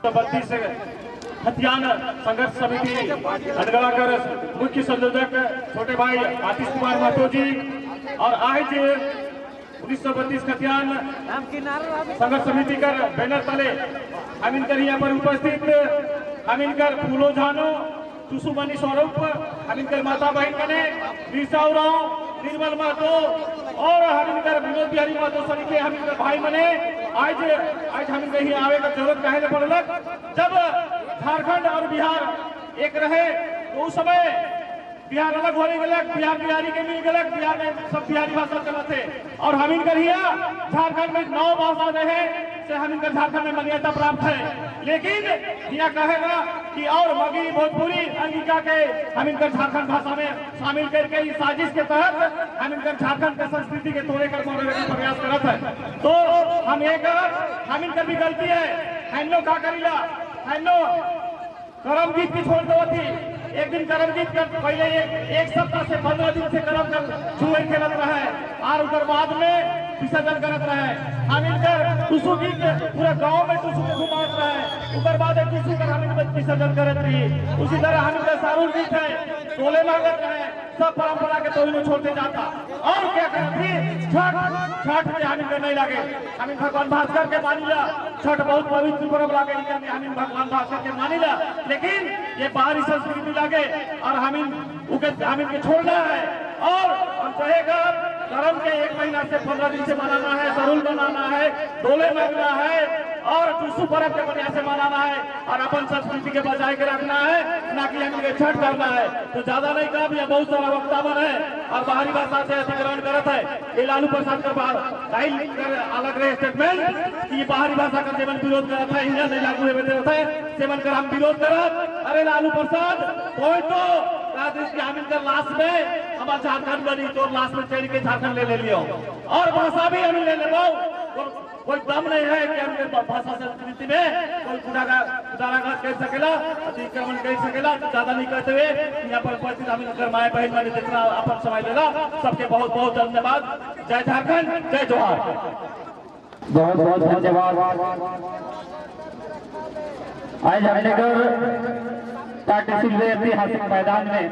32 हथियान संघर्ष समिति अनगढ़ाकर मुख्य संयोजक छोटे भाई आतिश कुमार महतो जी और आज 1932 खतियान संघर्ष समिति कर बैनर तले हम इनकर यहाँ पर उपस्थित हम इनकर फूलो झानो टुसुमनी स्वरूप हम इनकर माता बहन बने वीरसा उरांव निर्मल महतो और हम इनकर विनोद बिहारी महतो सरीखे हम इनकर भाई बने आज हम इनके ही आवे का जरूरत कहे पड़लक। जब झारखंड और बिहार एक रहे तो उस समय बिहार अलग हो गलक, बिहार बिहारी के मिल गलक, बिहार में सब बिहारी भाषा चलाते और हम इनकर झारखंड में 9 भाषा रहे से हम इनकर झारखंड में मान्यता प्राप्त है। लेकिन यह कहेगा कि और मगही भोजपुरी अंगिका के हम इनकर झारखंड भाषा में शामिल करके इस साजिश के तहत हम इनकर झारखंड के संस्कृति के तोड़े कर मरने का प्रयास करत है। तो हम इनकर भी गलती है हम लोग का करीला हम लोग करम गीत की छोड़ दो थी। एक दिन करम गीत कर पहले एक सप्ताह से 15 दिन से करम कर छुए खेलत रहे और उधर बाद में विसर्जन करत रहे। हम इनकर टुसु गीत पूरा गांव में टुसु के घुमात रहे उधर बाद एक टुसु कर हम इनकर विसर्जन करत रही। उसी तरह हम इनकर सारुल गीत है टोले मांगत रहे सब परंपरा के तो इन्हों छोड़ते जाता और क्या करती छठ में हम इनकर नहीं लगे। हम इन भगवान भास्कर के मानिला छठ बहुत पवित्र पर्व लागे हम इन भगवान भास्कर के मानिला लेकिन ये बाहरी संस्कृति लागे और हम इनके छोड़ना है। और हम कहेगा करम के 1 महीना से 15 दिन से मनाना है, सरुल बनाना है, डोले मांगना है और टुसु पर्व के बढ़िया से मनाना है और अपन संस्कृति के बचाए के रखना है ना कि हम इनके छठ करना है। तो ज्यादा नहीं कहा यह बहुत सारा वक्तावन है और बाहरी भाषा से अतिक्रमण करत है। ये लालू प्रसाद का अलग रहे स्टेटमेंट कि बाहरी भाषा का सेवन विरोध करता है इंडिया नहीं लागू है सेवन कर हम विरोध करत। अरे लालू प्रसाद कोई तो हम इनकर लाश में हमारा झारखंड बनी तो लाश में चढ़ के झारखंड ले लियो और भाषा भी हम ले लेबो। कोई दम नहीं है कि हम भाषा संस्कृति में कोई कुदाराघात कर सकेला अतिक्रमण कर सकेला। ज्यादा नहीं कहते हुए यहाँ पर उपस्थित हम इनकर माए बहन वाले जितना अपन समय लेला सबके बहुत बहुत धन्यवाद। जय झारखंड जय जोहार। बहुत बहुत धन्यवाद। आज हमने टाटीसिलवे ऐतिहासिक मैदान में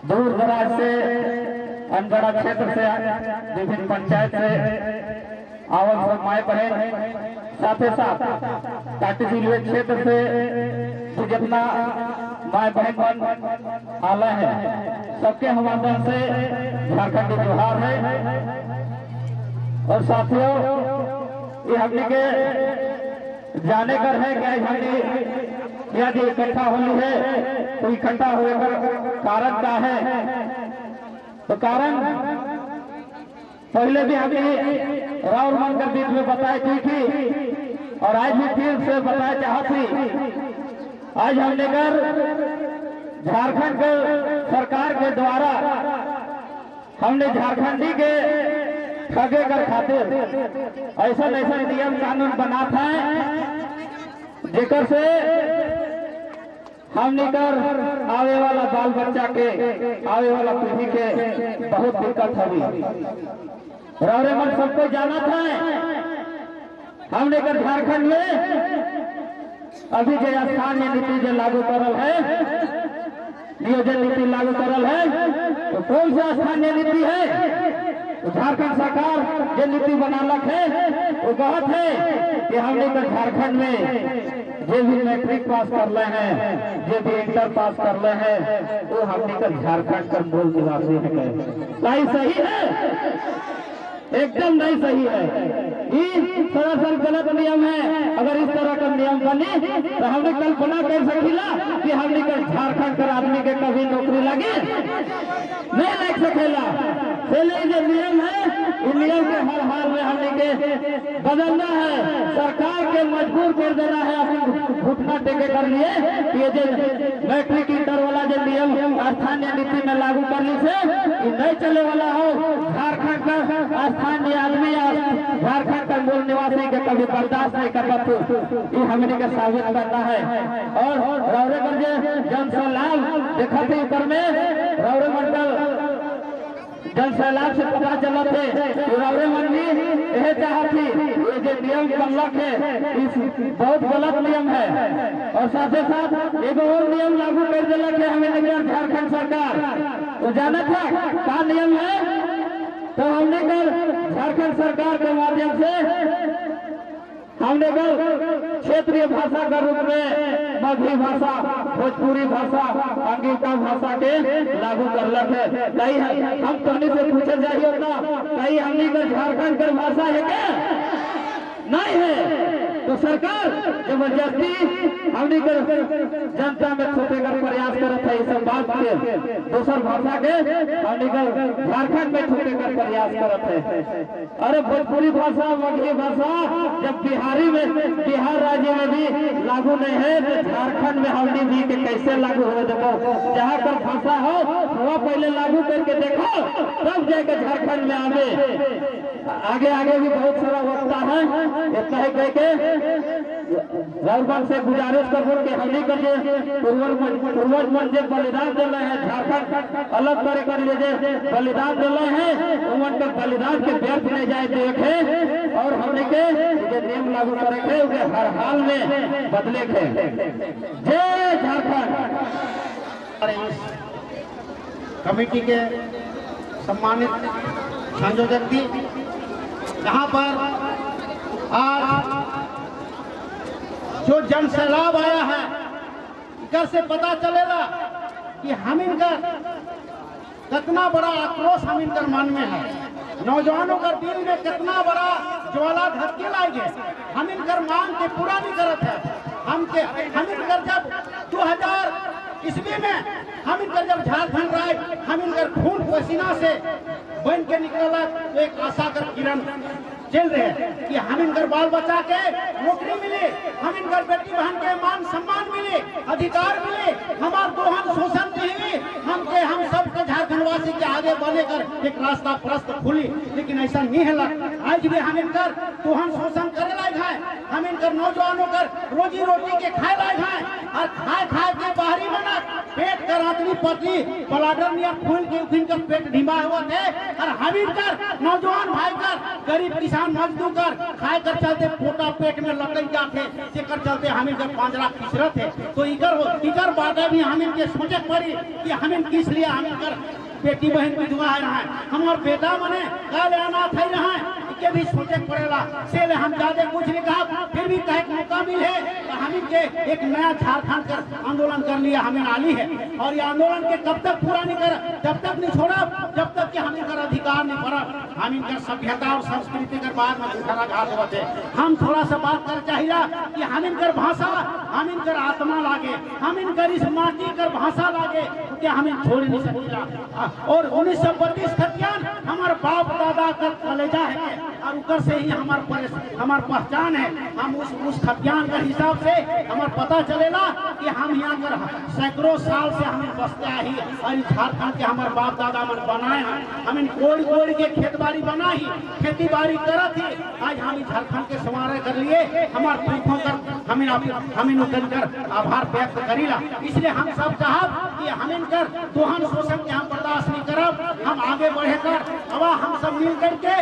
दूर दराज से अनगढ़ा क्षेत्र से विभिन्न पंचायत से आवल सब माए बहन साथ ही साथ टाटीसिलवे क्षेत्र से जितना माए बहन आला है सबके हमारे से झारखंडी जोहार है। और साथियों ये हमने के जाने कर है कि हमने यदि इकट्ठा होनी है तो इकट्ठा हुए पर कारण क्या है। तो कारण पहले भी हमने राउर मन कर बीच में बताई थी और आज भी फिर से बताया चाहती। आज हमने कर झारखंड के सरकार के द्वारा हमने झारखंडी के ठगे कर खातिर ऐसा नियम कानून बना था जेकर से हमने कर आवे वाला बाल बच्चा के आवे वाला पीढ़ी के बहुत दिक्कत हुई। रौरे मन सबको जाना था हमने कर झारखंड में अभी जो स्थानीय नीति जो लागू करल है नियोजन नीति लागू करल है तो कौन सा स्थानीय नीति है। झारखंड सरकार जो नीति बनालक है वो कहत है कि हमने कर झारखंड में जो भी मैट्रिक पास कर ले हैं जो भी इंटर पास कर ले हैं वो हमने कर झारखंड का मूल निवासी है। नहीं सही है एकदम नहीं सही है। ये सरासर गलत नियम है। अगर इस तरह का नियम बने तो हमने कल्पना कर सकेला कि हमने कर झारखंड कर आदमी के कभी नौकरी लगे नहीं लग सकेला। पहले जो नियम है इस नियम के हर हाल में हमने के बदलना है। सरकार के मजबूर कर देना है अपनी घुटना टेके कर लिए ये जो मैट्रिक इंटर वाला जो नियम स्थानीय नीति में लागू करने से नहीं चले वाला हो। झारखंड का स्थानीय आदमी झारखंड का मूल निवासी के कभी बर्दाश्त नहीं कर पाते ये हमने के साबित करना है। और रौरे कर जनसलाल देखा थे ऊपर में रौरे मंडल जन सैलाब से पता चला थे रौरे मंडी यह चाहती ये जो नियम बनलक है इस बहुत गलत नियम है। और साथ ही साथ एक और नियम लागू कर दिलक है हमें लेकर झारखंड सरकार। तो जाना था क्या नियम है? तो हमने कल झारखंड सरकार के माध्यम से हमने कल क्षेत्रीय भाषा के रूप में मगही भाषा, भोजपुरी भाषा, अंगिका भाषा के लागू करलक है। कहीं हम तुमने से पूछे जाइए ना कहीं हमने का झारखंड का भाषा है क्या? नहीं है। तो सरकार जबरदस्ती हमने कर जनता में छोटे कर प्रयास करत है। इस सब बात के दूसर भाषा के हमने कर झारखंड में छोटे कर प्रयास करत है। अरे भोजपुरी भाषा, मगही भाषा जब बिहार राज्य में भी लागू नहीं है तो झारखंड में हमने भी के कैसे लागू हो? देखो जहाँ पर भाषा हो वहाँ पहले लागू करके देखो तब जाकर झारखंड में आवे। आगे आगे भी बहुत सारा वक्ता है। इतना ही कह के राहुल से गुजारिश कर के हमने कर पूर्वज मन जो बलिदान दे रहे हैं झारखंड अलग करे कर लिए बलिदान दे रहे हैं उमन के बलिदान के व्यर्थ नहीं जाए देखे और हमने के नियम लागू करे थे उसे हर हाल में बदले थे। जय झारखंड। कमेटी के सम्मानित संयोजक थी यहाँ पर आज जो जन सैलाब आया है इधर से पता चलेगा कि हम इनका कितना बड़ा आक्रोश हम इनकर मन में है। नौजवानों का दिल में कितना बड़ा ज्वाला धक्के लाएंगे। हम इनकर मांग के पूरा नहीं करत है। हम इनकर जब 2000 ईस्वी में हम इनकर जब झारखंड राय हम इनकर खून पसीना से बन के निकला तो एक आशा कर किरण चल रहे हैं कि हम इनकर बाल बच्चा के नौकरी मिले, हम इनकर बेटी बहन के मान सम्मान मिले, अधिकार मिले, हमार दोहन शोषण नहीं हम सबके झारखंड वासी के आगे बढ़ने कर एक रास्ता प्रस्त खुली। लेकिन ऐसा नहीं है। आज भी हम इनकर दोहन शोषण करे लायक है। हम इनकर नौजवानों कर रोजी रोटी के खाए लायक है और खाए के बाहरी बना पेट कर आदमी पति पलाडर नियर फूल के उखिन कर पेट ढीमा हुआ थे और हम इनकर नौजवान भाई कर गरीब किसान मजदूर कर खाए कर चलते पोटा पेट में लटक जाते जेकर चलते हम इनकर पांजरा किसरत है। तो इकर बातें भी हम इनके सोचे पड़ी कि हम इन किस लिए हम इनकर बेटी बहन विधवा है रहा है हमार बेटा मने काले अनाथ है रहा है के भी सोचे पड़ेगा। से ले हम ज्यादा कुछ नहीं कहा फिर भी कहे मौका मिले तो हम इनके एक नया झारखंड कर आंदोलन कर लिया हमें नाली है। और ये आंदोलन के कब तक पूरा नहीं कर जब तक नहीं छोड़ा जब तक कि हम इनका अधिकार नहीं पड़ा। हम इनका सभ्यता और संस्कृति के बाद में उठाना घाट होते हम थोड़ा सा बात कर चाहिए कि हम इनकर भाषा हम इनकर आत्मा लागे हम इनकर इस माटी कर भाषा लागे क्या हमें छोड़ नहीं सकता। और 1932 खतियान हमारे बाप दादा का कलेजा है और उधर से ही हमार पहचान है। हम उस खतियान के हिसाब से हमार पता चलेगा कि हम यहाँ पर सैकड़ों साल से हमें बसते ही और झारखंड के हमारे बाप दादा मन बनाए हैं। हम इन कोड़ी के खेत बाड़ी बना ही खेती बाड़ी करत ही आज हम झारखंड के संवारे कर लिए हमार पुरखों कर हम इनकर आभार व्यक्त करीला। इसलिए हम सब चाहब कि हम इनकर दोहन शोषण के हम बर्दाश्त नहीं करब। हम आगे बढ़े कर अब हम सब मिल करके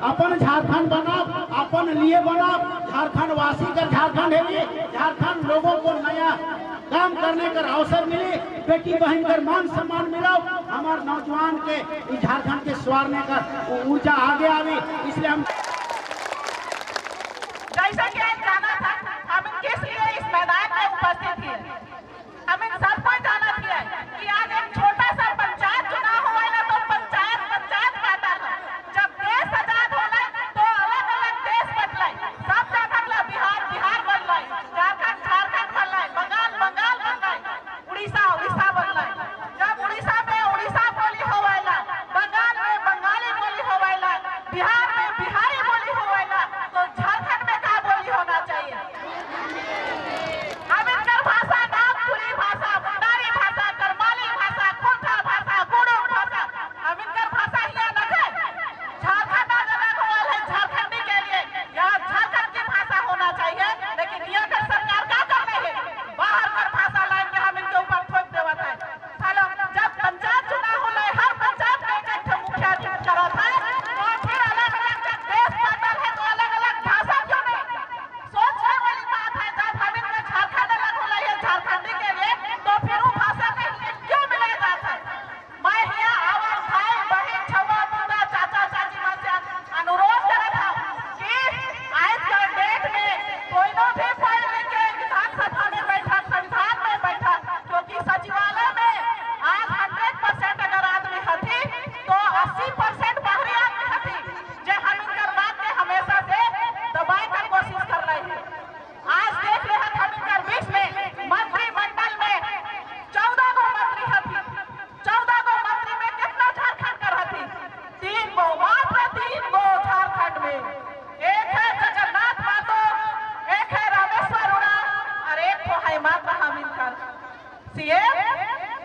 अपन झारखंड बनाब अपन लिए बनाब झारखंड वासी का झारखंड है झारखंड लोगों को नया काम करने का अवसर मिले बेटी बहन कर मान सम्मान मिला हमारे नौजवान के झारखंड के स्वारने का ऊर्जा आगे आवे। इसलिए हम जैसा कि आज जाना था हम किस लिए इस मैदान में उपस्थित थे। हम इन सबको जाना था कि आज एक छोटा सा पंचायत चुनाव हुआ है तो पंचायत कहता है। जब देश आजाद होला तो अलग अलग देश बदले सब जगह बिहार बदले झारखंड बदले बंगाल बदले उड़ीसा बदले। जब उड़ीसा में उड़ीसा बोली होवेला बंगाल में बंगाली बोली होवेला बिहार में बिहारी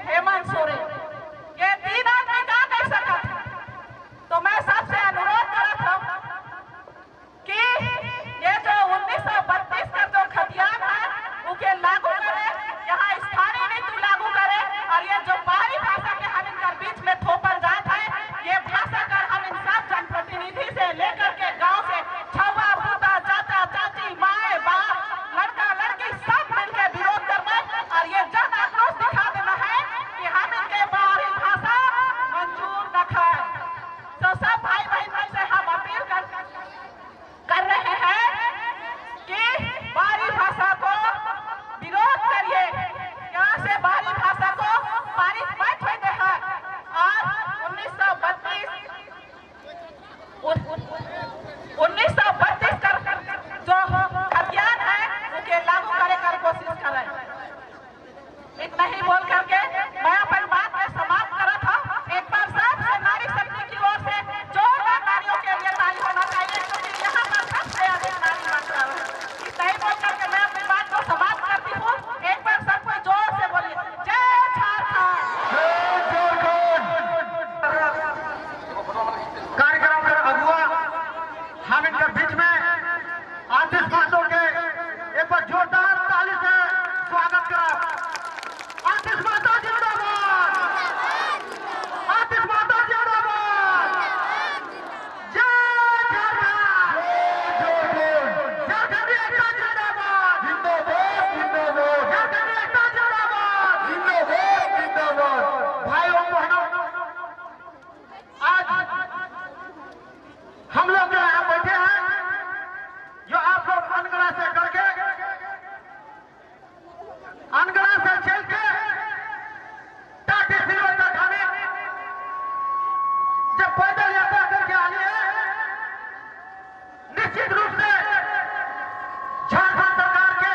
हेमंत सोरेन, ये 3 आदमी का कर सकता था। तो मैं सबसे अनुरोध करत हूँ कि ये जो 1932 का जो खतियान है उके लागू करे, यहाँ स्थानीय नीति लागू करे, और ये जो बाहरी भाषा के हम इनका बीच में थोपल जात है, ये भाषा कर हम इन सब जनप्रतिनिधि से लेकर के गांव से छुआ बूता चाचा चाची माए बाप लड़का लड़की सब मिलकर विरोध करना, और ये जन आक्रोश दिखा देना है कि हम इनके बाहरी भाषा मंजूर न खाए। तो सब भाई बहन से हम अपील कर रहे हैं कि बाहरी भाषा को विरोध करिए, यहाँ से बाहरी भाषा को पारित मत होते हैं, और 1932 कर जो खतियान है उनके लागू करे कर कोशिश करें। इतना ही बोल करके मैं अपन बात में समाप्त करा था। एक बार सबसे नारी शक्ति की ओर से जोरदार नारियों के लिए ताली होना चाहिए, क्योंकि यहाँ पर सबसे अधिक नारी मात्रा है। इतना ही बोल करके मैं अपनी बात को समाप्त करती हूँ। एक बार सब कोई जोर से बोलिए, जय झारखंड। कार्यक्रम के अगुआ हम इनके बीच में आतिश महतो के एक बार जोरदार ताली से स्वागत करा। आतिश महतो जिंदाबाद, आतिश महतो जिंदाबाद, जय झारखंड, झारखंड एकता जिंदाबाद, झारखंड एकता जिंदाबाद। भाइयों बहनों, आज हम लोग जो यहाँ बैठे हैं, जो आप लोग अनगढ़ा से करके अनगढ़ा से चल के टाटी सिरों तक हमें जब पैदल यात्रा करके आए हैं, निश्चित रूप से झारखंड सरकार के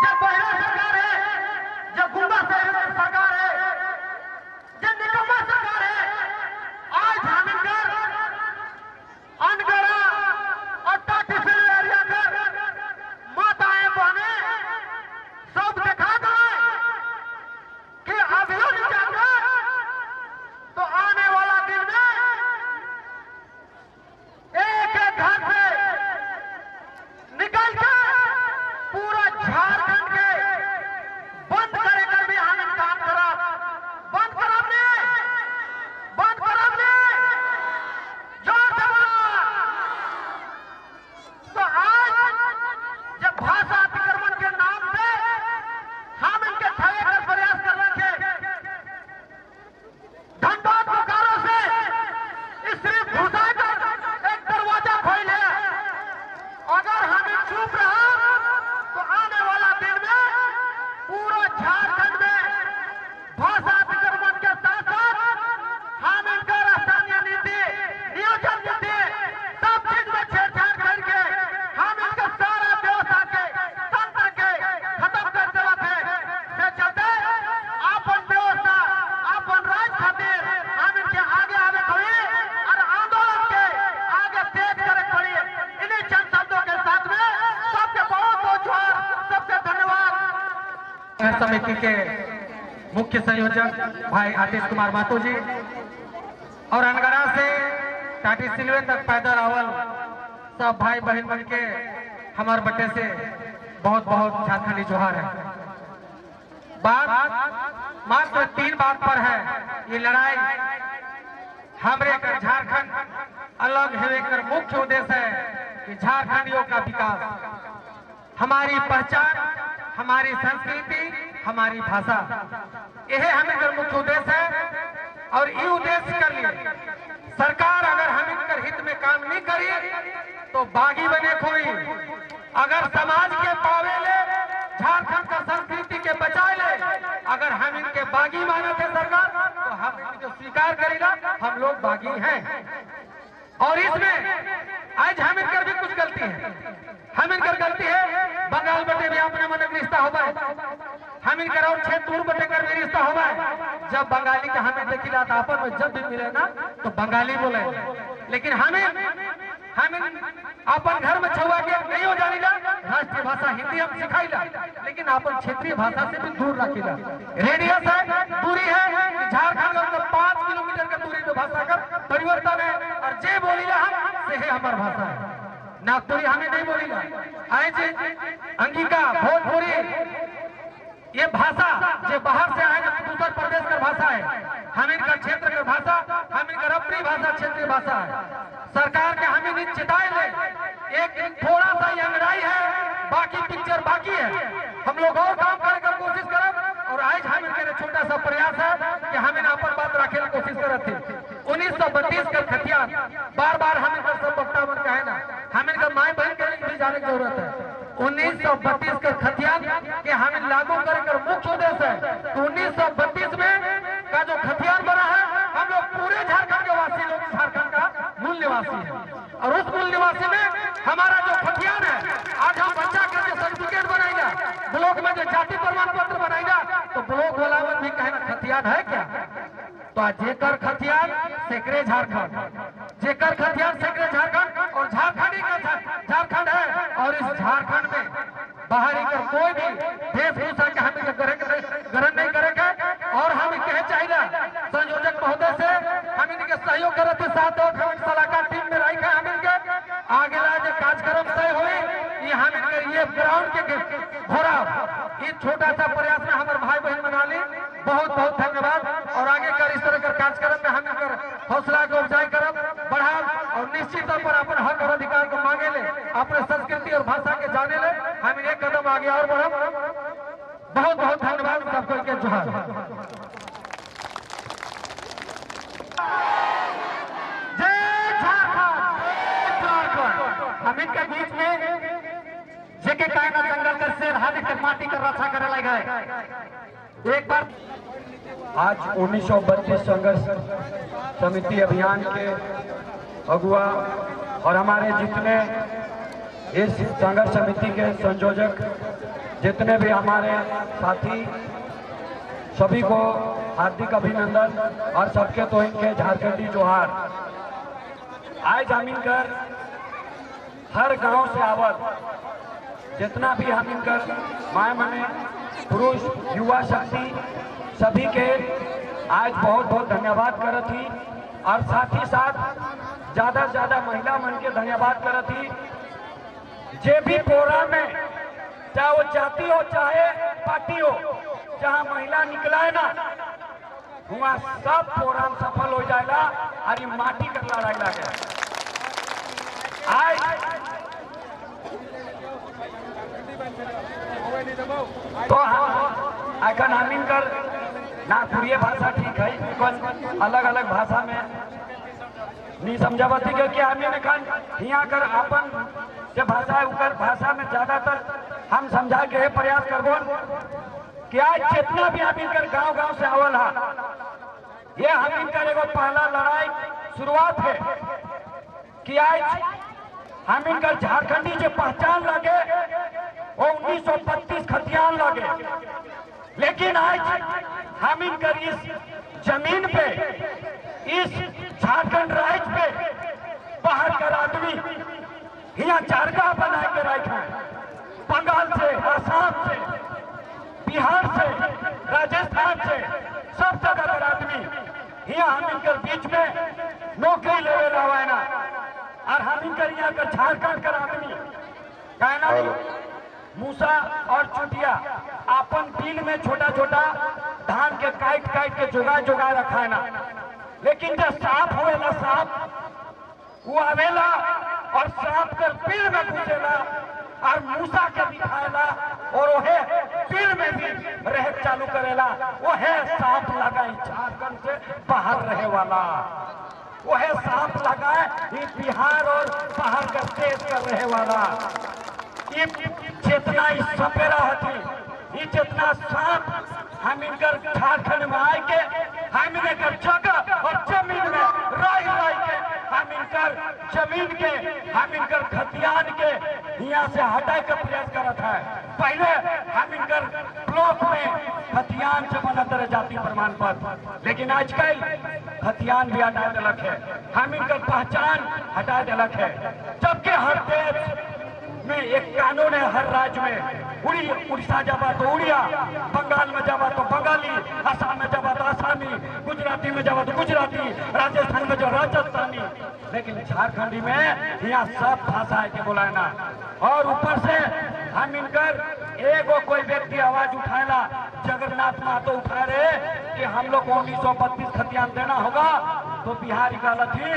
जब बहिरा सरकार है, जब गुंडा सरकार है, जब निकम्मा सरकार है, आज हम इनकर अनगढ़ा और टाटीसिल एरिया का माताएं बहने सब दिखा गए कि अभियान चलकर तो आने वाला दिन में एक एक घर से निकल कर पूरा झारखंड के बंद करे कर भी हम काम करा, बंद करब नहीं, बंद करब नहीं, जोर से बोलो। तो आज जब भाषा अतिक्रमण के नाम पे हम इनके ठगे का प्रयास कर रहे थे, धनबाद बोकारो से सिर्फ घुसाकर एक दरवाजा खोले, अगर हम चुप रहा तो आने वाला दिन में पूरा झारखंड में भाषा अतिक्रमण के साथ साथ हम इनका स्थानीय नीति, नियोजन नीति, सब चीज में छेड़छाड़ करके हम इनका सारा व्यवस्था के तंत्र के खत्म कर देवा थे। से चलते अपन व्यवस्था, अपन राज खातिर हम इनके आगे आवे पड़ी और आंदोलन के आगे तेज करे पड़ी। इन्हीं चंद शब्दों के साथ में सबके बहुत बहुत जोहार, सबके धन्यवाद। समिति के मुख्य संयोजक भाई आतिश कुमार महतो जी और अनगढ़ा से टाटी सिलवे तक पैदल आवल सब भाई बहन बन के हमारे बट्टे से बहुत बहुत झारखंडी जोहार है। बात मात्र 3 बात पर है। ये लड़ाई हमरे कर झारखंड अलग हेवे कर मुख्य उद्देश्य है कि झारखंडियों का विकास, हमारी पहचान, हमारी संस्कृति, हमारी भाषा, यह हमें मुख्य उद्देश्य है। और ये उद्देश्य कर लिए सरकार अगर हम इनकर हित में काम नहीं करी तो बागी बने कोई। अगर समाज के पावे ले, झारखंड का संस्कृति के बचाए ले, अगर हम इनके बागी माने थे सरकार तो हम जो स्वीकार करेगा हम लोग बागी हैं। और इसमें आज हम इनकर भी कुछ गलती है। हम इनकर गलती है बंगाल बटे भी अपने मन रिश्ता होगा, हम इनकर और क्षेत्र दूर बटे कर भी रिश्ता होगा। जब बंगाली के हमें देखिला था अपन में जब भी मिले ना तो बंगाली बोले, लेकिन हम अपन घर में छुआ के नहीं हो जानीला, राष्ट्रीय भाषा हिंदी हम सिखाईला, लेकिन अपन क्षेत्रीय भाषा से भी दूर रखीला। रेडियस है, दूरी है, झारखंड और 5 किलोमीटर का दूरी तो भाषा का परिवर्तन है, और जे बोलीला हम से है हमार भाषा है। नागपुरी हमें नहीं बोलीला, आए जे अंगिका, भोजपुरी, ये भाषा जो बाहर से आए उत्तर प्रदेश का भाषा है, हम इनका क्षेत्र का भाषा, हम इनका अपनी भाषा क्षेत्रीय भाषा है। सरकार के हमें निश्चिताएं ले, एक थोड़ा सा अंगड़ाई है, बाकी पिक्चर बाकी है। हम लोग और काम करे कर कोशिश करब, और आज हम इनके छोटा सा प्रयास है कि हम इन अपन बात रखे कोशिश करत थे। 1932 का खतियान बार बार हम इनका सब वक्ता बन कहे ना, हम इनका माए बहन के लिए भी जाने की जरूरत है। 1932 का खतियान के हम लागू कर मुख्य उद्देश्य है तो 1932 में का जो खतियान बना है, हम लोग पूरे झारखंड के वासी लोग झारखंड का मूल निवासी है, और उस मूल निवासी में हमारा जो खतियान है, आज हम बच्चा करके सर्टिफिकेट बनाएगा, ब्लॉक में जो जाति प्रमाण पत्र बनाएगा, तो ब्लॉक वाला भी कहना खतियान है क्या? तो आज जेकर खतियान सेकरे झारखंड, जेकर खतियान सेकरे झारखंड, और झारखंडी का झारखंड है, और इस झारखंड में बाहरी कर कोई भी वेशभूषा के हमें ग्रहण नहीं करेगा। और हम कहे चाहिए संयोजक महोदय से हम इनके सहयोग करते साथ और हम सलाहकार टीम में रही हम इनके आगे जो कार्यक्रम तय हुई, ये हम इनके ये ग्राउंड के घोड़ा ये छोटा सा प्रयास में हमारे भाई बहन बना ली। बहुत बहुत धन्यवाद, और आगे कर इस तरह का कार्यक्रम में हम इनकर हौसला को उपजाई करब, बढ़ाब, और निश्चित तौर पर अपन हक और अधिकार को मांगे ले, अपने संस्कृति और भाषा के जाने ले, हम एक कदम आगे और बढ़ब। बहुत बहुत धन्यवाद सबको के जोहार। जय झारखंड, झारखंड। हम इनके बीच में जेके कायना जंगल के शेर हाथी के माटी का रक्षा करे लगे गए। एक बार आज 1932 संघर्ष समिति अभियान के अगुआ और हमारे जितने इस संघर्ष समिति के संयोजक, जितने भी हमारे साथी, सभी को हार्दिक अभिनंदन, और सबके तो इनके झारखंडी जोहार। आज हम इनकर हर गांव से आवत जितना भी हम इनकर माय मने पुरुष युवा शक्ति सभी के आज बहुत बहुत धन्यवाद करत ही, और साथ ही साथ ज्यादा से ज्यादा महिला मन के धन्यवाद करत ही। जे भी प्रोग्राम में, चाहे वो जाति हो चाहे पार्टी हो, जहाँ महिला निकला है ना, वहाँ सब प्रोग्राम सफल हो जाएगा, और ये माटी कर लड़ाई लगे। आज तो अखन हम इनकर नागपुरी भाषा ठीक है, बिकॉज अलग अलग भाषा में नहीं समझावती क्योंकि हम यहाँ कर अपन जो भाषा है उकर भाषा में ज्यादातर हम समझा के प्रयास करबो कि आज जितना भी हम इनकर गांव गांव से आवल है, ये हम इनकर एगो पहला लड़ाई शुरुआत है कि आज हम इनकर झारखंडी जो पहचान लगे वो 1932 खतियान लगे, लेकिन आज हम इनकर इस जमीन पे, इस झारखंड राज्य पे बाहर कर आदमी यहाँ चारगाह बना के रखे, बंगाल से, आसाम से, बिहार से, राजस्थान से, सब जगह कर आदमी यहाँ हम इनकर बीच में नौकरी ले रहा है ना, और हम इनकर यहाँ कर झारखंड कर आदमी कहना मूसा और चुटिया अपन बिल में छोटा छोटा धान के काट काट के जुगा जुगा रखा है ना, लेकिन जब साफ होएला साफ वो आवेला और सांप कर बिल में घुसेला और मूसा के दिखाएला, और वो है बिल में भी रह चालू करेला, वो है सांप लगाई झारखंड से बाहर रहे वाला, वो है सांप लगाए ये बिहार और बाहर का देश कर रहे वाला। ये चेतना इस सपेरा हथी, ये चेतना सांप हम इनकर झारखंड में आए के हम इनकर जगह और जमीन में रह के हम इनकर जमीन के, हम इनकर खतियान के यहाँ से हटाए का प्रयास करत है। पहले हम इनकर ब्लॉक में खतियान से बनत रहे जाति प्रमाण पत्र, लेकिन आजकल खतियान भी हटा दिलक है, हम इनकर पहचान हटा दिलक है। जबकि हर देश में एक कानून है, हर राज्य में उड़ीसा जाबा तो उड़िया, बंगाल में जाबा तो बंगाली, असम में जाबा तो आसामी, गुजराती में जाबा तो गुजराती, राजस्थान में जो राजस्थानी, लेकिन झारखंडी में यहाँ सब भाषा है के बोलाना। और ऊपर से हम इनकर एगो कोई व्यक्ति आवाज उठाएला, जगन्नाथ महतो उठा रहे कि हम लोग को 1932 खतियान देना होगा, तो बिहारी गलत ही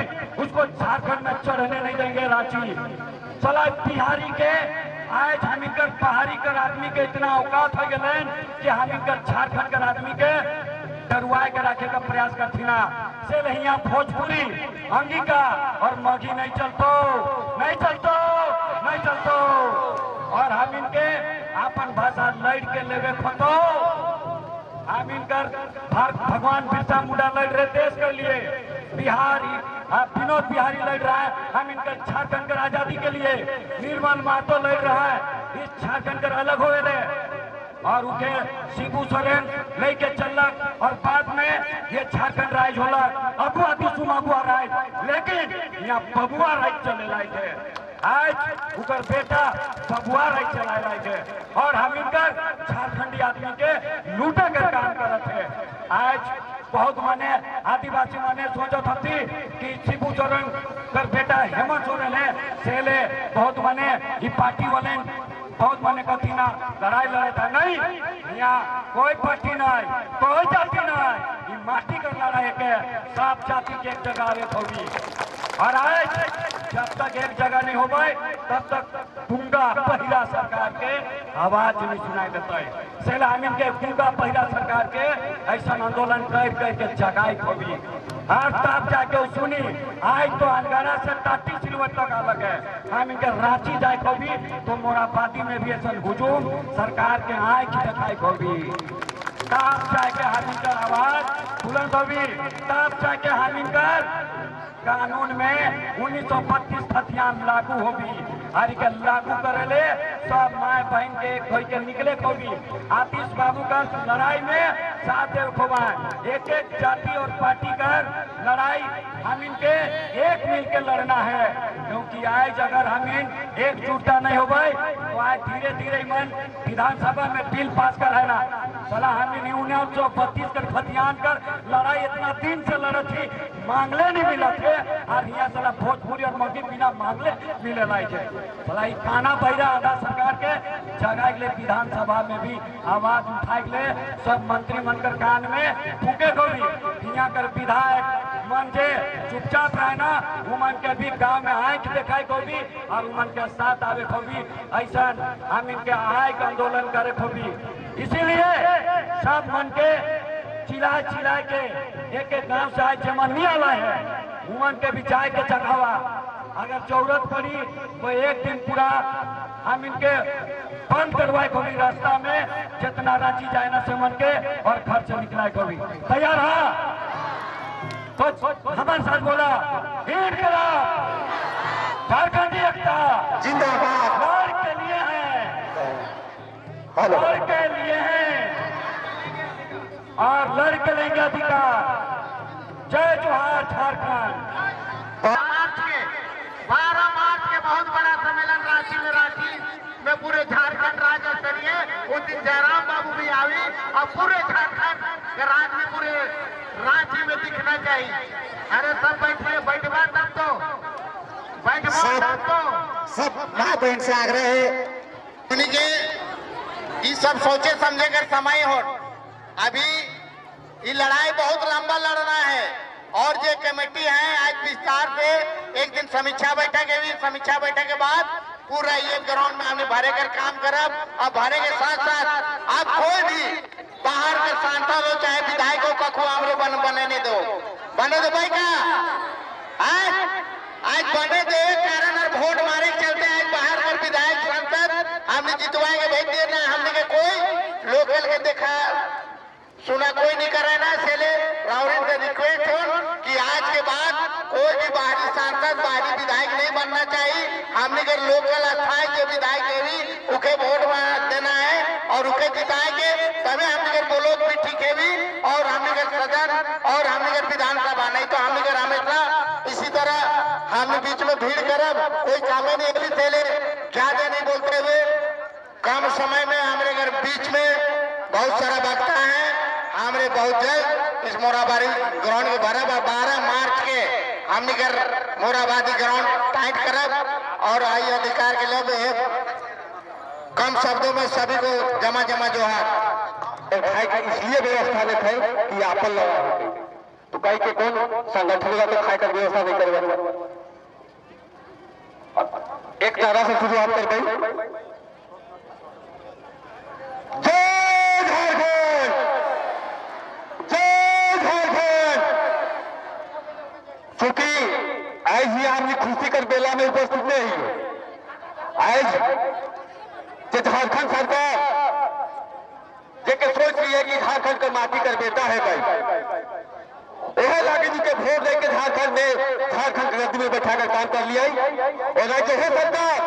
उसको झारखंड में चढ़ने नहीं देंगे रांची। चला बिहारी के आज हम इनकर पहाड़ी कर आदमी के इतना औकात हो गए कि हम इनकर झारखंड कर आदमी के डरुआ के रखे का प्रयास करती ना से यहाँ भोजपुरी अंगिका और मघी नहीं चलतो, नहीं चलतो, नहीं चलतो। और हम इनके अपन भाषा लड़ के लेवे खतो, हम इनकर भगवान बिरसा मुंडा लड़ रहे देश के लिए, बिहारी विनोद बिहारी लड़ रहा है हम इनकर झारखंड कर आजादी के लिए, निर्मल महतो लड़ रहा है इस झारखंड कर अलग होए रहे, और उनके शिबू सोरेन लेके चलक, और बाद में ये झारखंड राज होला अगुआ दिसुम अगुआ राज, लेकिन यहाँ बबुआ राज चले लायक है। आज उनकर बेटा बबुआ राज चला लायक है, और हम इनकर झारखंडी आदमी के लूटे कर काम करत है। आज बहुत माने आदिवासी माने सोचत थी कि शिबू सोरेन कर बेटा हेमंत सोरेन है सेले, बहुत माने ये पार्टी वाले बहुत माने कथी ना लड़ाई लड़े था, नहीं यहाँ कोई पार्टी नहीं, कोई जाति नहीं, ये माटी का लड़ाई के सब जाति के एक जगह आवे होगी। और आज जब तक एक जगह नहीं हो पाए तब तक गुंगा पहिला सरकार के आवाज नहीं सुनाई देता है। सेला हम इनके गुंगा पहिला सरकार के ऐसा आंदोलन कर के जगाई होगी, हर तब जाके सुनी। आज तो अंगारा से टाटी सिलवट तक अलग है, हम इनके रांची जाए होगी तो मोराबादी में भी ऐसा हुजूम सरकार के आँख दिखाई होगी, तब जाके हम इनकर आवाज बुलंद होगी, तब जाके हम इनकर कानून में 1932 खतियान लागू होगी। हर के लागू करेले सब माए बहन के कोई के निकले होगी। आतिश बाबू का लड़ाई में साथ दे खोबा, एक एक जाति और पार्टी का लड़ाई हम इनके एक मिल के लड़ना है, क्योंकि आज अगर हम इन एकजुटता नहीं हो गए तो आज धीरे धीरे मन विधानसभा में बिल पास कराना। सला हमने 1932 कर खतियान कर लड़ाई इतना दिन से लड़ थी, मांगले नहीं मिला थे, और यहाँ सला भोजपुरी और मगही बिना मांगले मिले लाई थे। सला काना बहिरा आधा सरकार के जगह ले विधानसभा में भी आवाज उठाए ले, सब मंत्री मनकर कान में फूके को भी यहाँ कर विधायक मन जे चुपचाप रहना, उमन के भी गांव में आंख दिखाई को भी और उमन के साथ आवे को भी, ऐसा हम इनके आय का आंदोलन करे को भी। इसीलिए सब मन के चिल्ला चिल्ला के एक एक गांव से आज जमन नहीं आला है, उमन के भी जाए के जगावा। अगर जरूरत पड़ी तो एक दिन पूरा हम इनके बंद करवाए को भी रास्ता में, जितना रांची जाए ना से मन के और घर से निकलाए को भी तैयार है। तो हमारे साथ बोला झारखंडी एकता जिंदाबाद, लड़ के लिए है, लड़ के लिए है और लड़ के लेंगे अधिकार। जय जोहार झारखंड। 12 मार्च के बहुत बड़ा सम्मेलन रांची में पूरे झारखंड राज्य स्तरीय, उस दिन जयराम बाबू भी आवी और पूरे झारखंड के राज्य में पूरे रांची में दिखना चाहिए। अरे सब बैठिए, बैठवा तब तो बैठवा तब तो सब माँ बहन से आग्रह है उनके ये सब सोचे समझे कर समय हो। अभी ये लड़ाई बहुत लंबा लड़ना है और जो कमेटी है आज विस्तार से एक दिन समीक्षा बैठक है, समीक्षा बैठक के बाद पूरा ये ग्राउंड में हमने भरे कर काम करब। और भरे के साथ साथ आप कोई भी बाहर के सांसद हो चाहे विधायकों का खुआमरो बने नहीं दो, बने दो भाई का आज बने दो। कारण और वोट मारे के चलते आज बाहर कर विधायक सांसद हमने जितवाएंगे भेज देना, हमने के कोई लोकल के देखा सुना कोई नहीं कर रहा ना। इसलिए राउरिन से रिक्वेस्ट हो कि आज के बाद कोई भी बाहरी सांसद बाहरी विधायक नहीं बनना चाहिए। हमने के लोकल अस्थायी जो विधायक है भी उके वोट देना है और उके जिताएंगे, तभी हमने के बोलो भी ठीक है भी और हमने के सदन और हमने के विधानसभा नहीं तो हम निकर हमेशा इसी तरह हम बीच में भीड़ करब कोई कामे नहीं अगली थेले ज्यादा नहीं बोलते हुए कम समय में हमारे घर बीच में बहुत सारा वक्ता है। हमारे बहुत जल्द इस मोराबादी ग्राउंड के 12 मार्च के हम निकर मोराबादी ग्राउंड टाइट करब और आई अधिकार के लिए कम शब्दों में सभी को जमा जो है इसलिए व्यवस्था में थे कि आपन लगा तो कहीं के कौन संगठन का तो खाए का व्यवस्था नहीं करेगा। एक नारा से शुरुआत कर गई, जय झारखंड, जय झारखंड। चूंकि आज ही हमने खुशी कर बेला में उपस्थित नहीं आज झारखंड सरकार जेके सोच रही है कि झारखंड का माटी कर बेटा है भाई यह लागे जी के वोट लेके झारखंड के गद्दी में बैठा कर काम कर लिया और राज्य है सरकार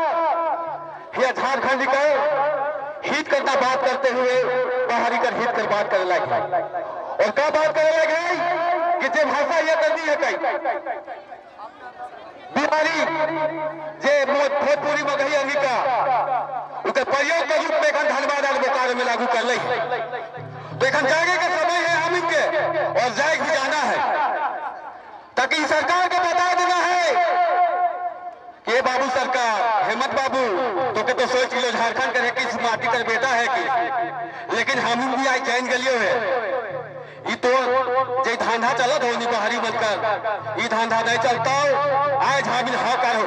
यह झारखंड का हित करना बात करते हुए बाहरी कर हित कर बात करने लगे और क्या बात करने लगे कि जे भाषा यह करनी है कहीं बीमारी जे भोजपुरी मगही अंगिका उनके प्रयोग के रूप में धनबाद बोकारो में लागू कर ली तो एक जागे का समय है हम इनके और जाए भी जाना है ताकि सरकार को बता देना है कि बाबू सरकार हेमंत बाबू तो सोच लो झारखंड करे किस माटी कर बेटा है कि लेकिन हम भी आज जान गलियो है ये तो जे धंधा चला धोनी बाहरी बनकर ये धंधा नहीं चलता आज हम हाँ करो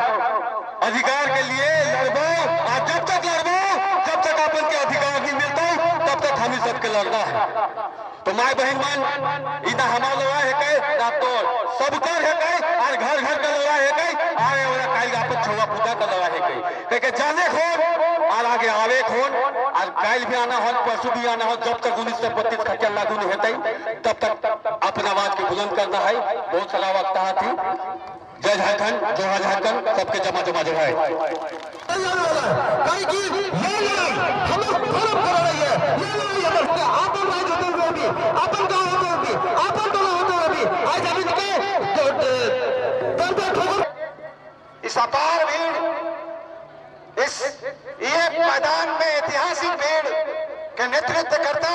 अधिकार के लिए लड़बो और जब तक लड़बो जब तक अपन के अधिकार नहीं मिलता तब तक हम सबके लड़ना है। तो माय बहन मान इतना हमारा लड़ा है कई ना तो सब कर है कई और घर घर का लड़ा है कई आगे वाला कई आपन छोड़ा पूजा का लड़ा है कई कह जाने खोन और आगे आवे खोन और काल भी आना हो परसों भी आना हो जब तक 1932 खर्चा लागू नहीं होता तब तक अपना आवाज को बुलंद करना है। बहुत सारा वक्त थी। जय झारखंड, जोहार झारखंड, सबके जमा जो है इस अपार भीड़ इस ये मैदान में ऐतिहासिक भीड़ के नेतृत्व करता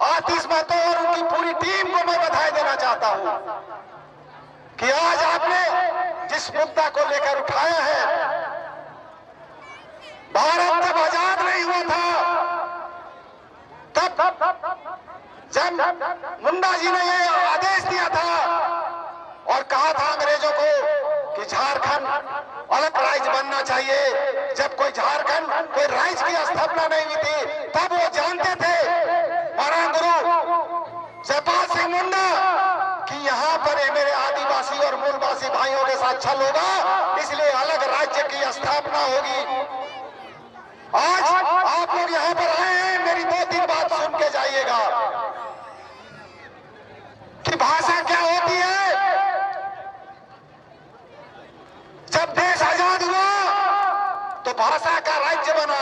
आतिश महतो और उनकी पूरी टीम को मैं बधाई देना चाहता हूं कि आज आपने जिस मुद्दा को लेकर उठाया है भारत जब आजाद नहीं हुआ था तब जब मुंडा जी ने ये आदेश दिया था और कहा था अंग्रेजों को कि झारखंड अलग राज्य बनना चाहिए जब कोई झारखंड कोई राज्य की स्थापना नहीं हुई थी तब वो जानते थे महाराज गुरु जयपाल सिंह मुंडा कि यहाँ पर मेरे आदिवासी और मूलवासी भाइयों के साथ छल होगा इसलिए अलग राज्य की स्थापना होगी। आज आप लोग यहाँ पर आए हैं मेरी 2-3 बात सुन के जाइएगा कि भाषा क्या होती है। जब देश आजाद हुआ तो भाषा का राज्य बना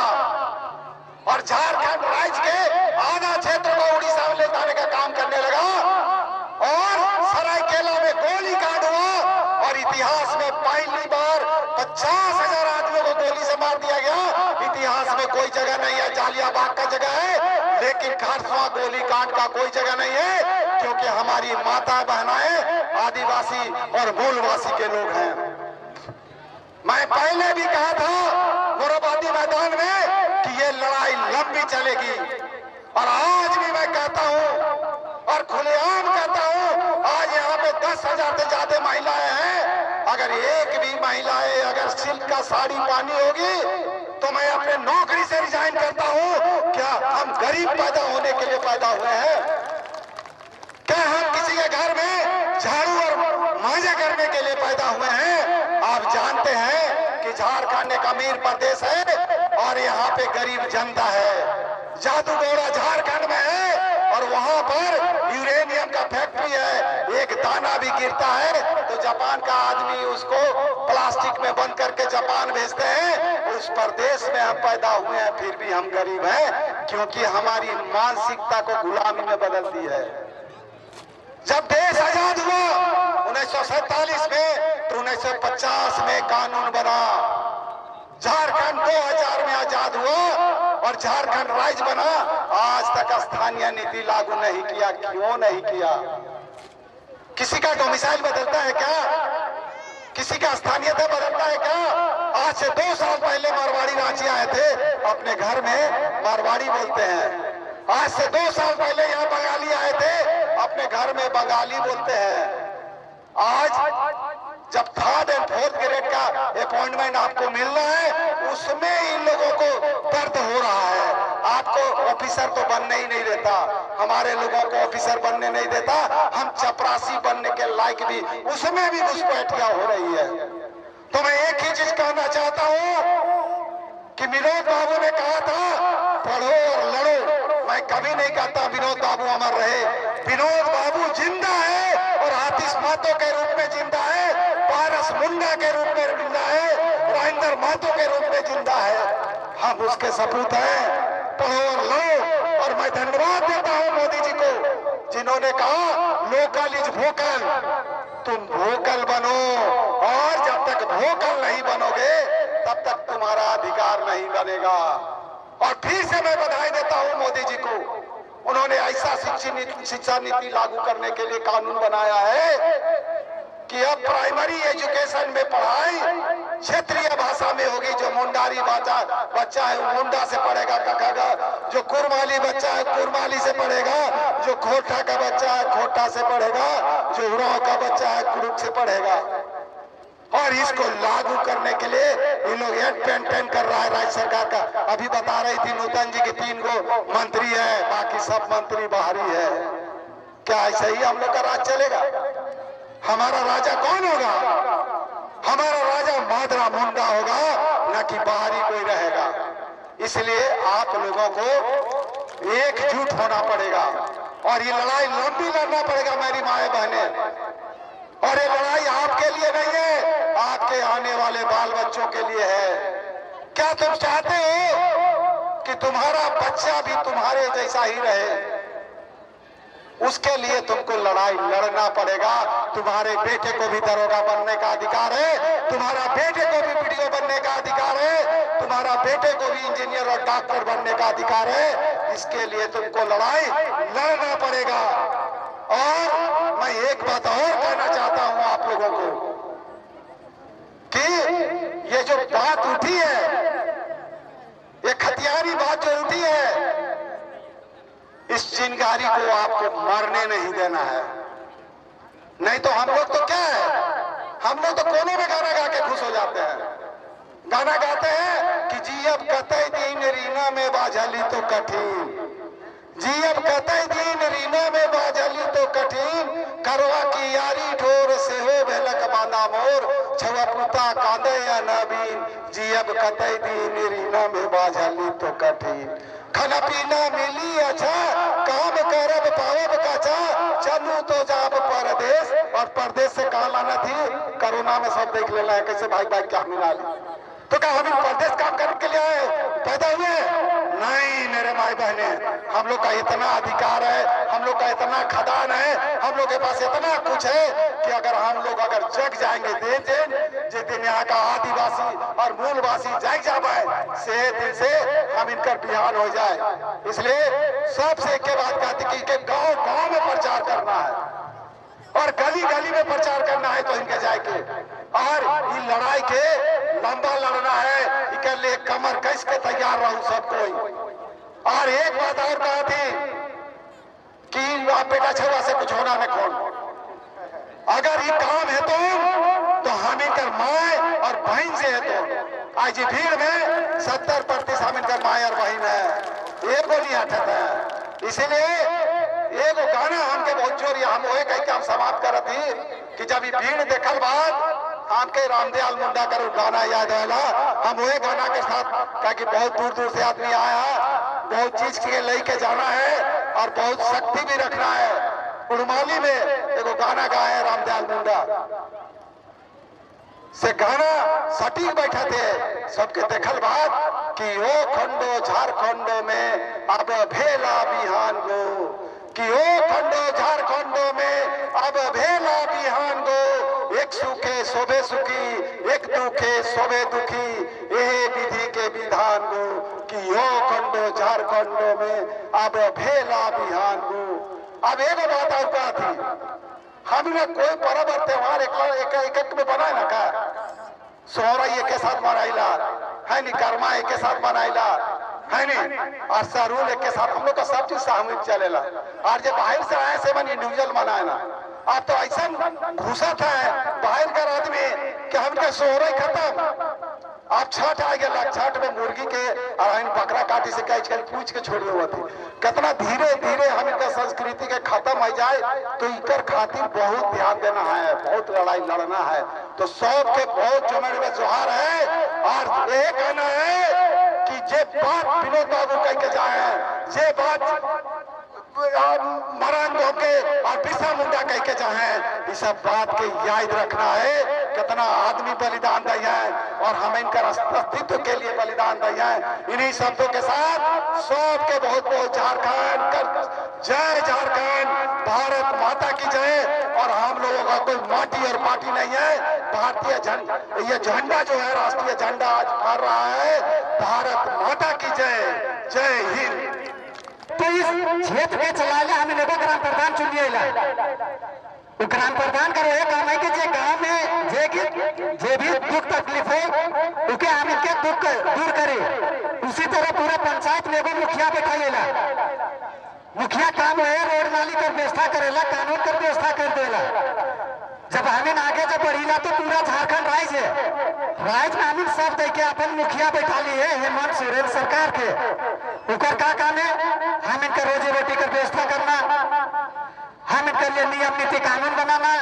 और झारखंड राज्य के आधा क्षेत्र को उड़ीसा में ले जाने का काम करने लगा और सरायकेला में गोली कांड हुआ और इतिहास में पहली बार 50,000 आदमियों को गोली से मार दिया गया। इतिहास में कोई जगह नहीं है, जालियाबाग का जगह है लेकिन खारसवा गोली कांड का कोई जगह नहीं है क्योंकि हमारी माता बहनाएं आदिवासी और मूलवासी के लोग हैं। मैं पहले भी कहा था मोराबादी मैदान में कि ये लड़ाई लंबी चलेगी और आज भी मैं कहता हूं और खुलेआम कहता हूं आज यहाँ पे 10,000 से ज्यादा महिलाएं हैं। अगर एक भी महिलाएं अगर सिल्क का साड़ी पानी होगी तो मैं अपने नौकरी से रिजाइन करता हूं। क्या हम गरीब पैदा होने के लिए पैदा हुए हैं? क्या हम किसी के घर में झाड़ू और मांझा करने के लिए पैदा हुए हैं? आप जानते हैं कि झारखंड एक अमीर प्रदेश है और यहाँ पे गरीब जनता है। जादूगोड़ा झारखंड में है और वहाँ पर यूरेनियम का फैक्ट्री है। एक दाना भी गिरता है तो जापान का आदमी उसको प्लास्टिक में बंद करके जापान भेजते हैं। उस प्रदेश में हम पैदा हुए हैं फिर भी हम गरीब हैं क्योंकि हमारी मानसिकता को गुलामी में बदल दी है। जब देश आजाद हुआ 1947 में, तो 1950 में कानून बना। झारखंड 2000 में आजाद हुआ और झारखंड राज्य बना। आज तक स्थानीय नीति लागू नहीं किया। क्यों नहीं किया? किसी का डोमिसाइल बदलता है क्या? किसी का स्थानीयता बदलता है क्या? आज से 2 साल पहले मारवाड़ी रांची आए थे, अपने घर में मारवाड़ी बोलते हैं। आज से 2 साल पहले यहाँ बंगाली आए थे, अपने घर में बंगाली बोलते हैं। आज जब 3rd और 4th ग्रेड का अपॉइंटमेंट आपको मिल रहा है, उसमें इन लोगों को दर्द हो रहा है। आपको ऑफिसर तो बनने ही नहीं देता, हमारे लोगों को ऑफिसर बनने नहीं देता। हम चपरासी बनने के लायक भी, उसमें भी घुसपैठियां हो रही है। तो मैं एक ही चीज कहना चाहता हूं कि विनोद बाबू ने कहा था पढ़ो और लड़ो। मैं कभी नहीं कहता विनोद बाबू अमर रहे। विनोद बाबू जिंदा है और आतिश महतो के रूप में जिंदा है, पारस मुंडा के रूप में जिंदा है, राजेंद्र महतो के रूप में जिंदा है। हम उसके सपूत हैं। पढ़ो और लड़ो। और मैं धन्यवाद देता हूं मोदी जी को, जिन्होंने कहा लोकल इज वोकल। तुम वोकल बनो, और जब तक वोकल नहीं बनोगे तब तक तुम्हारा अधिकार नहीं बनेगा। और फिर से मैं बधाई देता हूं मोदी जी को, उन्होंने ऐसा शिक्षा नीति लागू करने के लिए कानून बनाया है कि अब प्राइमरी एजुकेशन में पढ़ाई क्षेत्रीय भाषा में होगी। जो मुंडारी बच्चा है वो मुंडा से पढ़ेगा कखगा, जो कुरमाली बच्चा है कुरमाली से पढ़ेगा, जो खोटा का बच्चा है खोटा से पढ़ेगा, जो उराव का बच्चा है कुरुक से पढ़ेगा। और इसको लागू करने के लिए इन लोग पेंटेन कर रहा है राज्य सरकार का। अभी बता रही थी नूतन जी के 3 गो मंत्री है, बाकी सब मंत्री बाहरी है। क्या ऐसा ही हम लोग का राज चलेगा? हमारा राजा कौन होगा? हमारा राजा मादरा मुंडा होगा, न कि बाहरी कोई रहेगा। इसलिए आप लोगों को एकजुट होना पड़ेगा और ये लड़ाई लंबी लड़ना पड़ेगा मेरी माए बहने। और ये लड़ाई आपके लिए नहीं है, आपके आने वाले बाल बच्चों के लिए है। क्या तुम चाहते हो कि तुम्हारा बच्चा भी तुम्हारे जैसा ही रहे? उसके लिए तुमको लड़ाई लड़ना पड़ेगा। तुम्हारे बेटे को भी दरोगा बनने का अधिकार है, तुम्हारा बेटे को भी वीडियो बनने का अधिकार है, तुम्हारा बेटे को भी इंजीनियर और डॉक्टर बनने का अधिकार है। इसके लिए तुमको लड़ाई लड़ना पड़ेगा। और मैं एक बात और कहना चाहता हूं आप लोगों को कि ये जो बात उठी है, ये खतियानी बात जो उठी है, इस चिंगारी को आपको मरने नहीं देना है। नहीं तो हम लोग तो क्या है, हम लोग तो कोने में गाना गा के खुश हो जाते हैं। गाना गाते हैं कि जी अब कतई दिन रीना में बाझली तो कठिन, जी अब कतई दिन रीना में बाझली तो कठिन, करवा की यारी ठोर से हो भेलक बांधा मोर, छवा पुता कांदे या नबीन, जी अब कतई दिन रीना में बाझली तो कठिन, खाना पीना मिली अच्छा, काम करब पावब काचा, चलू तो जाब परदेश। और परदेश से कहा लाना थी, कोरोना में सब देख लेना है कैसे भाई भाई क्या मिला ली। तो क्या हम परदेश काम करने के लिए आए पैदा हुए? नहीं मेरे भाई बहने, हम लोग का इतना अधिकार है, हम लोग का इतना खदान है, हम लोग के पास इतना कुछ है कि अगर हम लोग अगर जग जाएंगे जिस दिन यहाँ का आदिवासी और मूलवासी जग जाए से दिन से हम इनका बिहान हो जाए। इसलिए सबसे एक बात कहती कि गांव गांव में प्रचार करना है और गली गली में प्रचार करना है। तो इनके जाके और ये लड़ाई के लंबा लड़ना है, इसके लिए कमर कस के तैयार रहूं सब कोई। और एक बात और कहा थी कि आप बेटा छुआ से कुछ होना न खोल, अगर ये काम है तो हम इनकर माए और बहन से है। तो आज भीड़ में 70% हम इनकर माए और बहन है, एक गोली हटत है। इसीलिए एगो गाना हमके बहुत जोर हम वही कह के हम समाप्त करत ही कि जब ये भीड़ देखल बाद हमके रामदयाल मुंडा कर गाना याद आया। हम वही गाना के साथ कह कि बहुत दूर दूर से आदमी आया, बहुत चीज के लेके जाना है और बहुत शक्ति भी रखना है। उड़माली में एगो गाना गाए रामदयाल मुंडा से गाना सटीक बैठा थे सबके देखल बात कि ओ खंडो झारखंडो में अब भेला बिहान गो, कि ओ खंडो झारखंडो में सुखी एक दुखे सोबे दुखी यही विधि के विधान गो कि यो खंडो झारखंडो में अब भेला बिहान गो। अब एक बात और कहा थी हमने कोई पर्व और त्योहार एक में बनाए ना का सोहरा एक के साथ मनाइला है नी, कर्मा एक के साथ मनाइला है नी, और सरूल एक के साथ हम लोग का सब चीज सामूहिक चलेला। और जब बाहर से आए से मन इंडिविजुअल मनाए ना, अब तो ऐसा घुसा था बाहर का आदमी कि हमके सोहरा ही खत्म। अब छठ आ गया, छठ में मुर्गी के और बकरा काटी से कई पूछ के छोड़ी हुआ थी। कितना धीरे धीरे हम इनका संस्कृति के खत्म हो जाए तो इकर खातिर बहुत ध्यान देना है, बहुत लड़ाई लड़ना है। तो सब के बहुत जमन में जोहार है और ये कहना है कि जे बात विनोद बाबू कह के जाए, जे बात मरण होके और बिरसा मुंडा कह के जाए, इस सब बात के याद रखना है। कितना आदमी बलिदान दिया है और हम इनका अस्तित्व के लिए बलिदान दिया है। इन्हीं शब्दों के साथ सबके बहुत बहुत झारखंड, जय झारखंड, भारत माता की जय। और हम लोगों का कोई माटी और पार्टी नहीं है, भारतीय झंडा, ये झंडा जो है राष्ट्रीय झंडा आज फहर रहा है। भारत माता की जय, जय हिंद। तो इस क्षेत्र के चलाले हमें एगो ग्राम प्रधान चुन लिया। ग्राम प्रधान का यह काम है कि जे गांव में जे भी दुख तकलीफ है उके हम इनके दुख दूर करे। उसी तरह पूरे पंचायत में एगो मुखिया बैठाइला। मुखिया काम है रोड नाली कर व्यवस्था करेला, कानून कर व्यवस्था कर देला। जब हमें आगे जब बढ़ीला तो पूरा झारखंड राज्य है, राज्य में हमें सब दे के अपन मुखिया बैठा ली है हेमंत सोरेन सरकार के। उकर का काम है, हम इनका रोजी रोटी का व्यवस्था करना, हम इनके लिए नियम नीति कानून बनाना,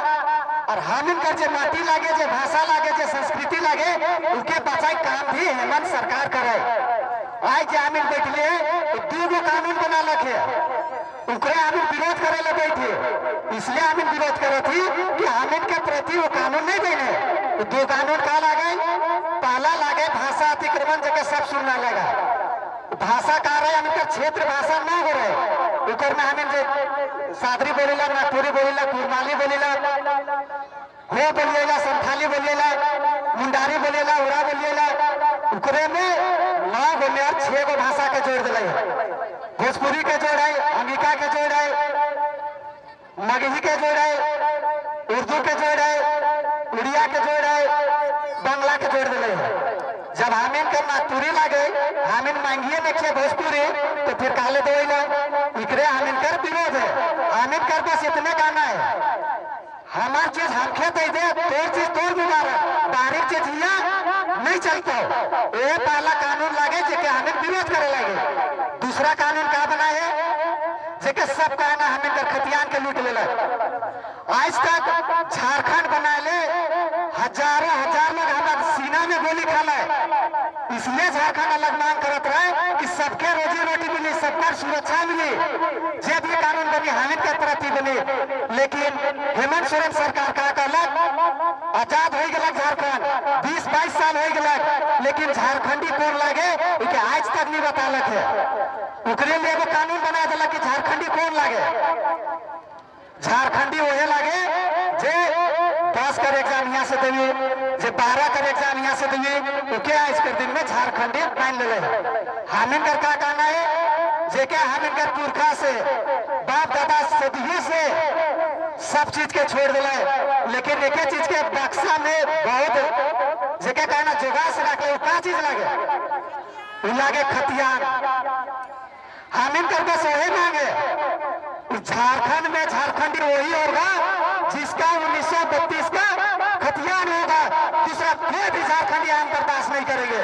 और हम इनका जो माटी लागे, जो भाषा लागे, जो संस्कृति लागे, उनके बचाई काम भी हेमंत सरकार करे। आज जो हम बैठले दो कानून बना रखे, उनके हम विरोध करे ले बैठे। इसलिए हम विरोध करे थी कि हम इनके प्रति वो कानून नहीं देने। दो कानून का लागे, पहला लागे भाषा अतिक्रमण जगह सब सुनना लगा। भाषा कह रहे हम इनका क्षेत्र भाषा ना हो रहे, उकर में हम सादरी बोलेला, नागपुरी बोलेला, कुरमाली बोलेला, हो बोलिएला, संथाली बोलिएला, मुंडारी बोलिएला, उड़ा बोलिएला। उकरे में 9 बोले और 6 गो भाषा के जोड़ दिले। भोजपुरी के जोड़ है, अंगिका के जोड़ है, मगही के जोड़ है, उर्दू के जोड़ है, उड़िया के जोड़ है, बांग्ला के जोड़ दिले। जब हम इनका नागपुरी लागे, हम इन मांगिए देखिए भोजपुरी, तो फिर काले दोइला इकरे हम इनकर विरोध है। हम इनकर बस इतने गाना है, हमार चीज हमके दे दे, तोर चीज तोर मुबारक, बारीक चीज हिया नहीं चलता। ये पहला कानून लागे जेके हमें विरोध करे लगे। दूसरा कानून का बना है जेके सब कहना हम इनकर खतियान के लूट ले। आज तक झारखंड बना ले हजारों हजार लोग हमारे सीना में गोली खाला है। इसलिए झारखंड अलग मांग करत रहे कि सबके रोजी रोटी मिली, सबका सुरक्षा मिली, जे भी कानून बनी हम के प्रति बनी। लेकिन हेमंत सोरेन सरकार का कहलक आजाद हो गया झारखंड, 20-22 साल हो गया, लेकिन झारखंडी कौन लागे उनके आज तक नहीं बतालक है। उकरे लिए वो कानून बना दिला कि झारखंडी कौन लागे। झारखंडी वही लागे जे 10 कर एग्जाम यहाँ से देवी, जे 12 कर एग्जाम यहाँ से देवी, उके आज के दिन में झारखंडी मान ले। हम इनकर का कहना है जेके हम इनकर पुरखा से बाप दादा सदियों से सब चीज के छोड़ दिला, लेकिन एक चीज के बक्सा में बहुत जेके कहना जोगा से रख ले। का चीज लागे लागे खतियान। हम इनकर बस वही मांगे, झारखंड में झारखंडी वही होगा जिसका 1932 का खतियान होगा। दूसरा कोई भी झारखंडी हम बर्दाश्त नहीं करेंगे।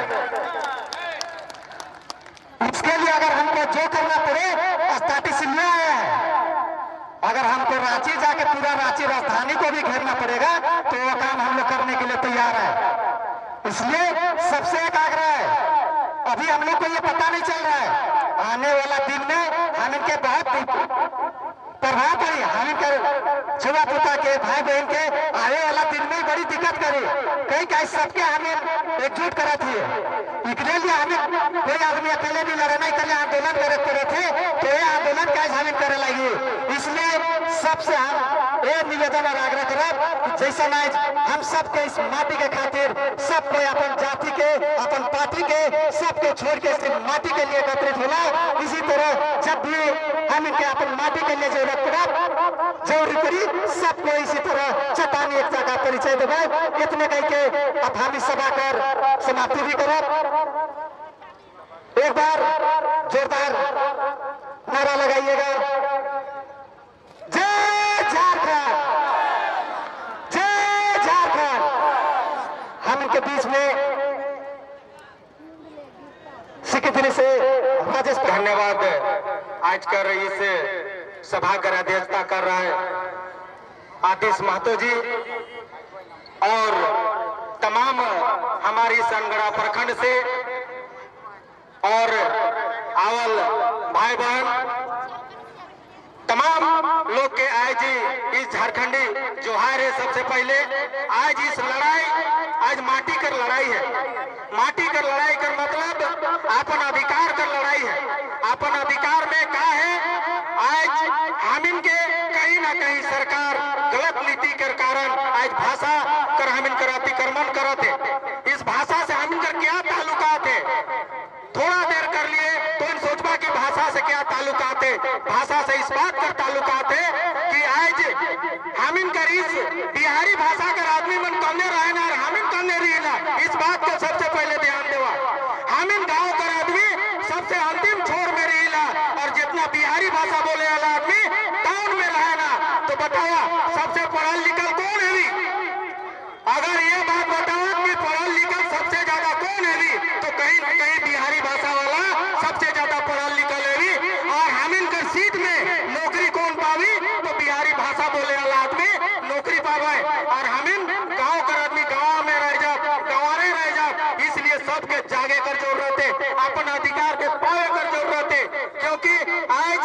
इसके लिए अगर हमको जो करना पड़े, स्टैटिस में आया है, अगर हमको रांची जाके पूरा रांची राजधानी को भी घेरना पड़ेगा तो वो काम हम लोग करने के लिए तैयार है। इसलिए सबसे एक आग्रह है, अभी हम लोग को ये पता नहीं चल रहा है, आने वाला दिन में हम इनके बहुत प्रभाव पड़ी, हम इनके छुआ पुता के भाई बहन के आने वाला दिन में बड़ी दिक्कत करी। कई सबके हमें एकजुट करा थी। इसके लिए हमें कोई आदमी अकेले नहीं लड़े, नहीं करे आंदोलन करे थे, तो ये आंदोलन कैसे हमें करे लगी। इसलिए सबसे हम ये निवेदन और आग्रह करब कि जैसा आज हम सबके इस माटी के खातिर सबको अपन जाति के अपन पार्टी के सबके छोड़ के इस माटी के लिए एकत्रित होला। इसी तरह जब भी हम इनके अपन माटी के लिए जरूरत पड़ी सबको इसी तरह चट्टानी एकता का परिचय देवे। इतने कह के अब हम इस सभा कर समाप्ति भी करब। एक बार जोरदार नारा लगाइएगा, जय झारखंड, जय झारखंड। हम इनके बीच में सिक्किम से राजेश, धन्यवाद। आज कर इस सभा का अध्यक्षता कर रहा है आतिश महतो जी और तमाम हमारी सनगढ़ा प्रखंड से और आवल भाई बहन तमाम लोग के आए जी इस झारखंडी जोहार है। सबसे पहले आज इस लड़ाई आज माटी कर लड़ाई है। माटी कर लड़ाई कर मतलब अपन अधिकार कर लड़ाई है। अपन अधिकार में क्या है, आज हम इनके कहीं ना कहीं सरकार गलत नीति के कारण आज भाषा कर हम इनकर अतिक्रमण करते। इस भाषा से हम इनका क्या ताल्लुकात है, थोड़ा देर कर लिए तो इन सोचबा की भाषा से क्या ताल्लुकात है। भाषा से इस बात का ताल्लुकात है कि आज हम इनकर इस बिहारी भाषा का आदमी मन कमने रहना और हम इन कमने रहीना, इस बात को सबसे पहले ध्यान देवा। हम इन गाँव का आदमी सबसे अंतिम छोर में रहीला और जितना बिहारी भाषा बोले वाला आदमी टाउन में रहना। तो बताया सबसे पढ़ल लिखल कौन है भी? अगर ये बात बताओ कि पढ़ल लिखल सबसे ज्यादा कौन है भी, तो कहीं ना कहीं बिहारी भाषा वाला सबसे ज्यादा पढ़ल लिखल है भी। और हम इनकर सीट में नौकरी कौन पावी, तो बिहारी भाषा बोले वाला आदमी नौकरी पावे। और हम इन गाँव का आदमी गाँव में रह जाओ, गंवारे रह जाओ। इसलिए सबके जागे कर जरूरत है, अपन अधिकार के पावे कर जरूरत है। क्योंकि आज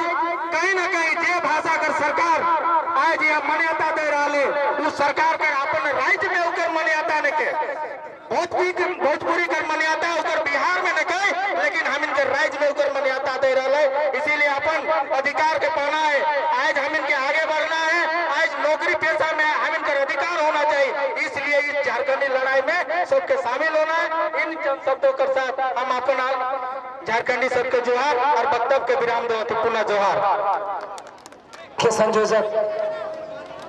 कहीं ना कहीं जे भाषा कर सरकार आज यह मान्यता दे रहा है, उस सरकार का अपन राज्य में उकर मान्यता न के भोजपुरी कर मान्यता उकर बिहार में न कहे, लेकिन हम इनके राज्य में उकर मान्यता दे रहा है। इसीलिए अपन अधिकार के पाना है। आज हम इनके आगे बढ़ना है। आज नौकरी पेशा में हम इनका अधिकार होना चाहिए। इसलिए इस झारखंडी लड़ाई में सबके शामिल होना है। इन शब्दों के साथ हम अपना झारखंडी सबके जोहार और वक्तव्य के विराम देते पुनः जोहार। मुख्य संयोजक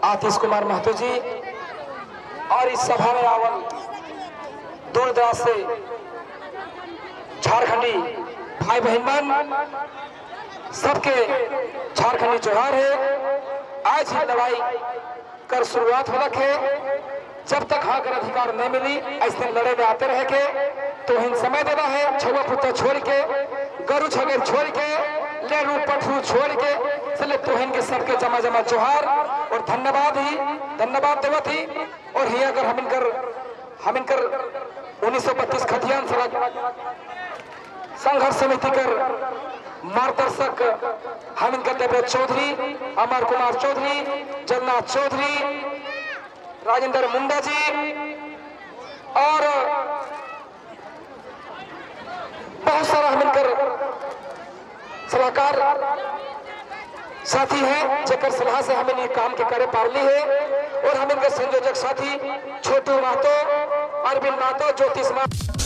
आतिश कुमार महतो जी और इस सभा में आवल दूर दराज से झारखंडी भाई बहन सबके झारखंडी जोहार है। आज ही लड़ाई कर शुरुआत हो रखे, जब तक हाँ कर अधिकार नहीं मिली ऐसे लड़े में आते रहे के तो हिन समय देना है। छुआ पुत्ता छोड़ के, गरु छगेर छोड़ के, ले रू पठरू छोड़ के चले तो हिन के सबके जमा जमा जोहार और धन्यवाद देवत ही। और ही अगर हम इनकर 1932 खतियान सड़क संघर्ष समिति कर मार्गदर्शक हम इनका देव चौधरी, अमर कुमार चौधरी, जगन्नाथ चौधरी, राजेंद्र मुंडा जी और बहुत सारा हम इनकर सलाहकार साथी हैं जेकर सलाह से हम इन काम के करे पारली है। और हम इनके संयोजक साथी छोटू महतो, अरविंद महतो, ज्योतिष महतो।